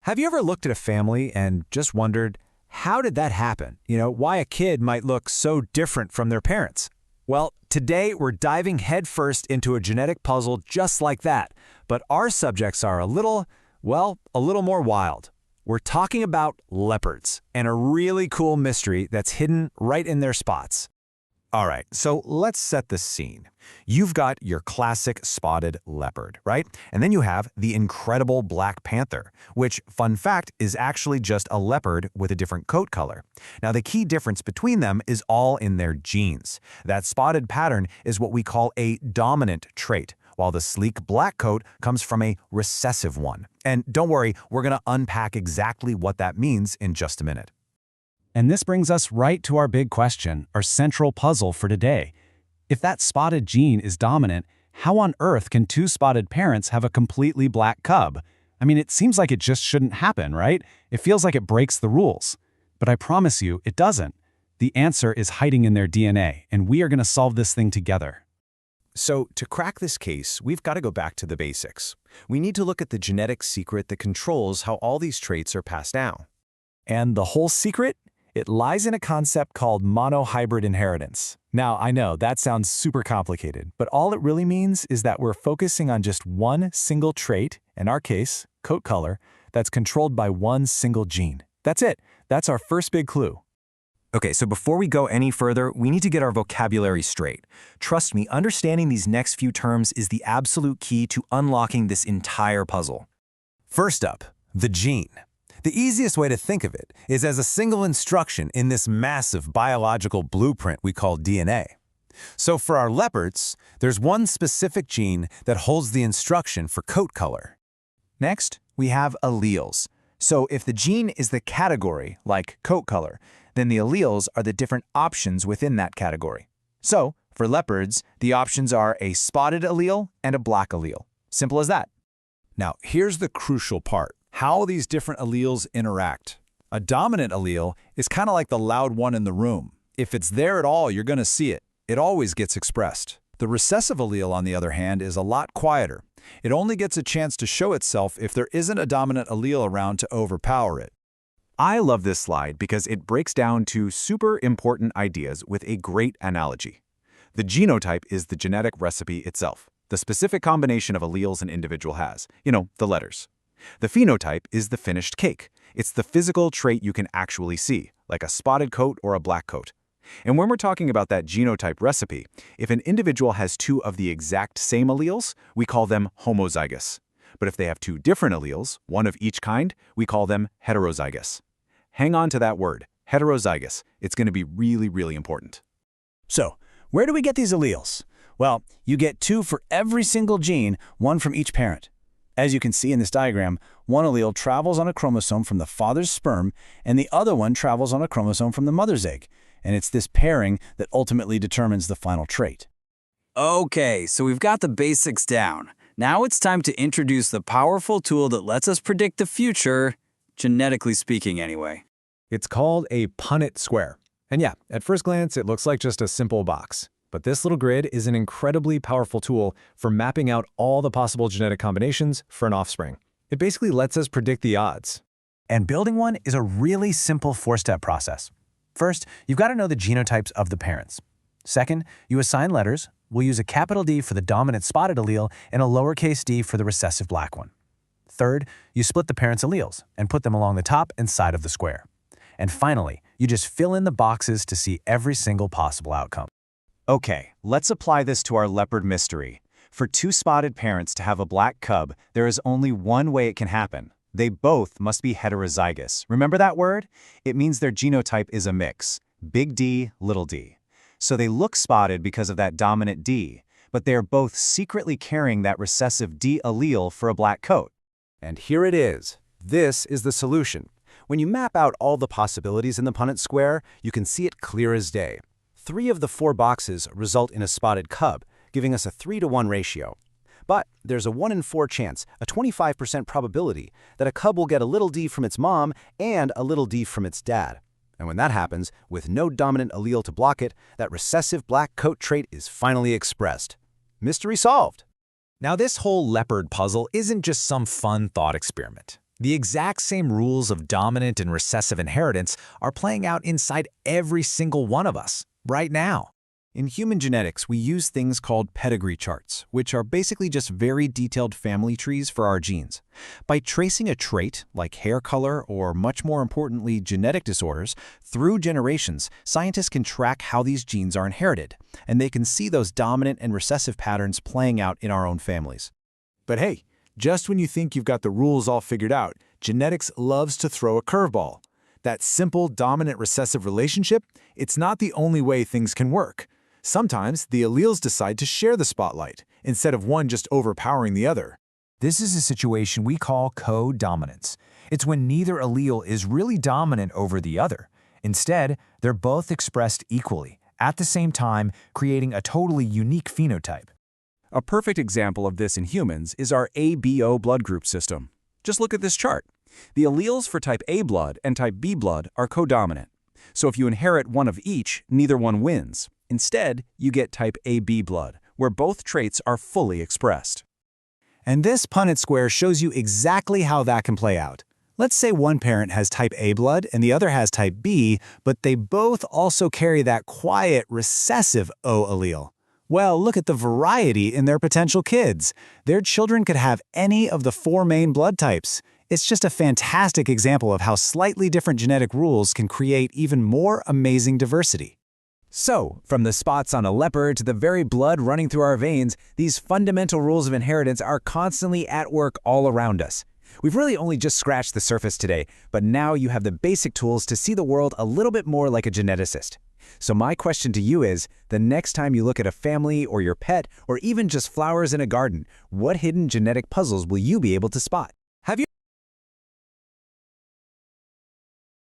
Have you ever looked at a family and just wondered, how did that happen? Why a kid might look so different from their parents? Well, today we're diving headfirst into a genetic puzzle just like that, but our subjects are a little more wild. We're talking about leopards and a really cool mystery that's hidden right in their spots. All right, so let's set the scene. You've got your classic spotted leopard, right? And then you have the incredible black panther, which, fun fact, is actually just a leopard with a different coat color. Now, the key difference between them is all in their genes. That spotted pattern is what we call a dominant trait, while the sleek black coat comes from a recessive one. And don't worry, we're going to unpack exactly what that means in just a minute. And this brings us right to our big question, our central puzzle for today. If that spotted gene is dominant, how on earth can two spotted parents have a completely black cub? I mean, it seems like it just shouldn't happen, right? It feels like it breaks the rules. But I promise you, it doesn't. The answer is hiding in their DNA, and we are going to solve this thing together. So, to crack this case, we've got to go back to the basics. We need to look at the genetic secret that controls how all these traits are passed down. And the whole secret? It lies in a concept called monohybrid inheritance. Now, I know that sounds super complicated, but all it really means is that we're focusing on just one single trait, in our case, coat color, that's controlled by one single gene. That's it. That's our first big clue. Okay, so before we go any further, we need to get our vocabulary straight. Trust me, understanding these next few terms is the absolute key to unlocking this entire puzzle. First up, the gene. The easiest way to think of it is as a single instruction in this massive biological blueprint we call DNA. So for our leopards, there's one specific gene that holds the instruction for coat color. Next, we have alleles. So if the gene is the category, like coat color, then the alleles are the different options within that category. So for leopards, the options are a spotted allele and a black allele. Simple as that. Now, here's the crucial part. How these different alleles interact. A dominant allele is kind of like the loud one in the room. If it's there at all, you're going to see it. It always gets expressed. The recessive allele, on the other hand, is a lot quieter. It only gets a chance to show itself if there isn't a dominant allele around to overpower it. I love this slide because it breaks down two super important ideas with a great analogy. The genotype is the genetic recipe itself, the specific combination of alleles an individual has, the letters. The phenotype is the finished cake. It's the physical trait you can actually see, like a spotted coat or a black coat. And when we're talking about that genotype recipe, if an individual has two of the exact same alleles, we call them homozygous. But if they have two different alleles, one of each kind, we call them heterozygous. Hang on to that word, heterozygous. It's going to be really, really important. So, where do we get these alleles? Well, you get two for every single gene, one from each parent. As you can see in this diagram, one allele travels on a chromosome from the father's sperm, and the other one travels on a chromosome from the mother's egg. And it's this pairing that ultimately determines the final trait. Okay, so we've got the basics down. Now it's time to introduce the powerful tool that lets us predict the future, genetically speaking anyway. It's called a Punnett square. And yeah, at first glance, it looks like just a simple box. But this little grid is an incredibly powerful tool for mapping out all the possible genetic combinations for an offspring. It basically lets us predict the odds. And building one is a really simple four-step process. First, you've got to know the genotypes of the parents. Second, you assign letters. We'll use a capital D for the dominant spotted allele and a lowercase d for the recessive black one. Third, you split the parents' alleles and put them along the top and side of the square. And finally, you just fill in the boxes to see every single possible outcome. Okay, let's apply this to our leopard mystery. For two spotted parents to have a black cub, there is only one way it can happen. They both must be heterozygous. Remember that word? It means their genotype is a mix, big D, little d. So they look spotted because of that dominant D, but they are both secretly carrying that recessive D allele for a black coat. And here it is. This is the solution. When you map out all the possibilities in the Punnett square, you can see it clear as day. 3 of the 4 boxes result in a spotted cub, giving us a 3-to-1 ratio. But there's a 1 in 4 chance, a 25% probability, that a cub will get a little d from its mom and a little d from its dad. And when that happens, with no dominant allele to block it, that recessive black coat trait is finally expressed. Mystery solved. Now, this whole leopard puzzle isn't just some fun thought experiment. The exact same rules of dominant and recessive inheritance are playing out inside every single one of us, right now. In human genetics, we use things called pedigree charts, which are basically just very detailed family trees for our genes. By tracing a trait, like hair color or, much more importantly, genetic disorders, through generations, scientists can track how these genes are inherited, and they can see those dominant and recessive patterns playing out in our own families. But hey, just when you think you've got the rules all figured out, genetics loves to throw a curveball. That simple dominant-recessive relationship, it's not the only way things can work. Sometimes the alleles decide to share the spotlight, instead of one just overpowering the other. This is a situation we call co-dominance. It's when neither allele is really dominant over the other. Instead, they're both expressed equally, at the same time, creating a totally unique phenotype. A perfect example of this in humans is our ABO blood group system. Just look at this chart. The alleles for type A blood and type B blood are co-dominant. So if you inherit one of each, neither one wins. Instead, you get type AB blood, where both traits are fully expressed. And this Punnett square shows you exactly how that can play out. Let's say one parent has type A blood and the other has type B, but they both also carry that quiet, recessive O allele. Well, look at the variety in their potential kids. Their children could have any of the 4 main blood types. It's just a fantastic example of how slightly different genetic rules can create even more amazing diversity. So, from the spots on a leopard to the very blood running through our veins, these fundamental rules of inheritance are constantly at work all around us. We've really only just scratched the surface today, but now you have the basic tools to see the world a little bit more like a geneticist. So my question to you is, the next time you look at a family or your pet, or even just flowers in a garden, what hidden genetic puzzles will you be able to spot?